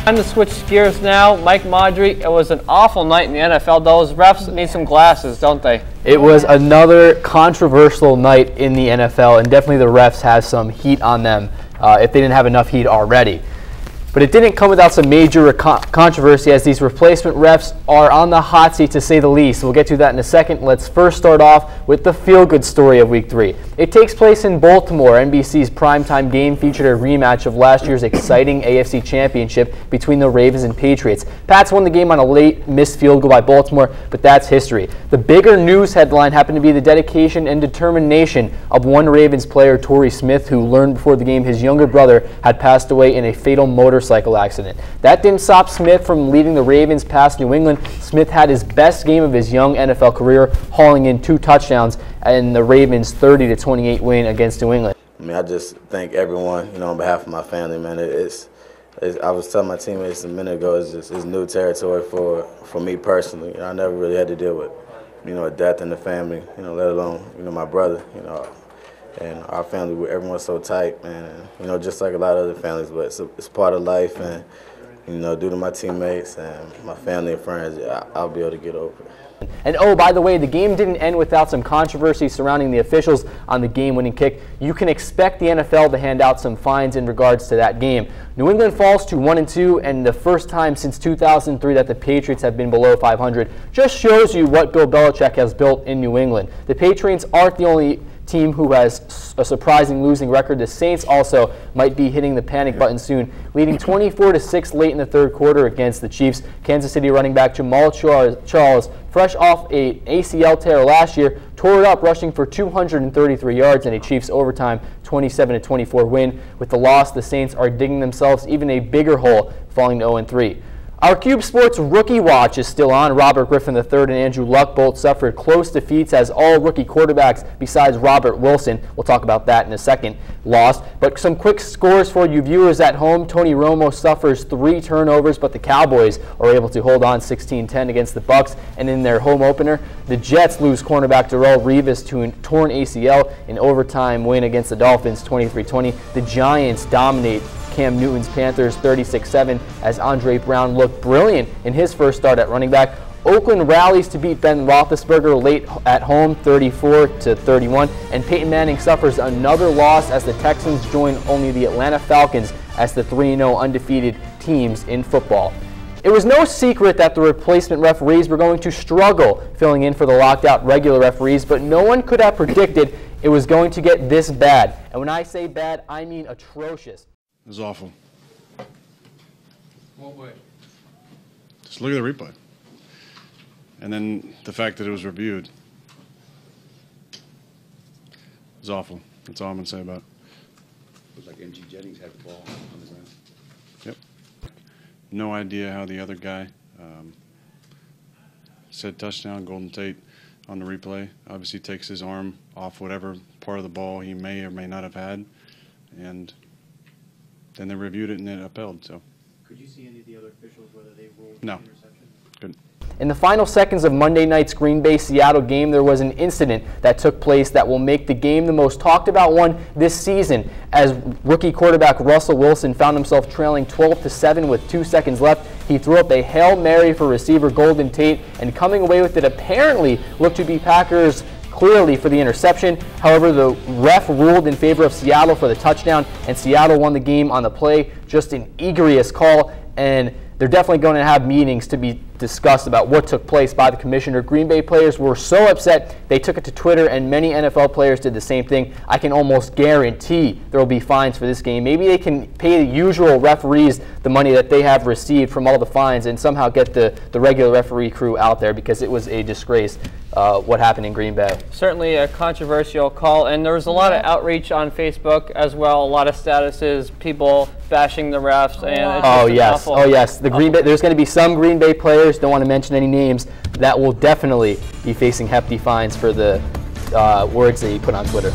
Time to switch gears now. Mike Madry, it was an awful night in the NFL. Those refs need some glasses, don't they? It was another controversial night in the NFL, and definitely the refs have some heat on them if they didn't have enough heat already. But it didn't come without some major controversy, as these replacement refs are on the hot seat, to say the least. We'll get to that in a second. Let's first start off with the feel-good story of Week 3. It takes place in Baltimore. NBC's primetime game featured a rematch of last year's exciting AFC Championship between the Ravens and Patriots. Pats won the game on a late missed field goal by Baltimore, but that's history. The bigger news headline happened to be the dedication and determination of one Ravens player, Torrey Smith, who learned before the game his younger brother had passed away in a fatal motorcycle accident. That didn't stop Smith from leading the Ravens past New England. Smith had his best game of his young NFL career, hauling in 2 touchdowns in the Ravens' 30-28 win against New England. I mean, I just thank everyone, on behalf of my family, man. I was telling my teammates a minute ago, it's new territory for me personally. I never really had to deal with, a death in the family, let alone, my brother, and our family, everyone's so tight, man. Just like a lot of other families, but it's part of life, and due to my teammates and my family and friends, I'll be able to get over it. And oh, by the way, the game didn't end without some controversy surrounding the officials on the game-winning kick. You can expect the NFL to hand out some fines in regards to that game. New England falls to 1-2, and the first time since 2003 that the Patriots have been below 500. Just shows you what Bill Belichick has built in New England. The Patriots aren't the only team who has a surprising losing record. The Saints also might be hitting the panic button soon, leading 24-6 late in the third quarter against the Chiefs. Kansas City running back Jamal Charles, fresh off an ACL tear last year, tore it up rushing for 233 yards in a Chiefs overtime 27-24 win. With the loss, the Saints are digging themselves even a bigger hole, falling to 0-3. Our Cube Sports Rookie Watch is still on. Robert Griffin III and Andrew Luck both suffered close defeats as all rookie quarterbacks besides Robert Wilson, we'll talk about that in a second, lost. But some quick scores for you viewers at home. Tony Romo suffers 3 turnovers, but the Cowboys are able to hold on 16-10 against the Bucs. And in their home opener, the Jets lose cornerback Darrelle Revis to a torn ACL in overtime win against the Dolphins 23-20. The Giants dominate Cam Newton's Panthers 36-7 as Andre Brown looked brilliant in his first start at running back. Oakland rallies to beat Ben Roethlisberger late at home 34-31, and Peyton Manning suffers another loss as the Texans join only the Atlanta Falcons as the 3-0 undefeated teams in football. It was no secret that the replacement referees were going to struggle filling in for the locked out regular referees, but no one could have predicted it was going to get this bad. And when I say bad, I mean atrocious. It was awful. What way? Just look at the replay. And then the fact that it was reviewed. It was awful. That's all I'm going to say about it. Looks like MG Jennings had the ball on the ground. Yep. No idea how the other guy said touchdown, Golden Tate on the replay. Obviously takes his arm off whatever part of the ball he may or may not have had. And then they reviewed it and it upheld. So, could you see any of the other officials whether they ruled no. the interception? Good. In the final seconds of Monday night's Green Bay-Seattle game, there was an incident that took place that will make the game the most talked about one this season, as rookie quarterback Russell Wilson found himself trailing 12-7 with 2 seconds left. He threw up a Hail Mary for receiver Golden Tate, and coming away with it apparently looked to be Packers clearly for the interception. However, the ref ruled in favor of Seattle for the touchdown, and Seattle won the game on the play. Just an egregious call, and they're definitely going to have meetings to be discussed about what took place by the commissioner. Green Bay players were so upset they took it to Twitter, and many NFL players did the same thing. I can almost guarantee there will be fines for this game. Maybe they can pay the usual referees the money that they have received from all the fines and somehow get the regular referee crew out there, because it was a disgrace what happened in Green Bay. Certainly a controversial call, and there was a lot of outreach on Facebook as well, a lot of statuses, people bashing the refs, and it's oh yes, the Green Bay, there's going to be some Green Bay players, don't want to mention any names, that will definitely be facing hefty fines for the words that he put on Twitter.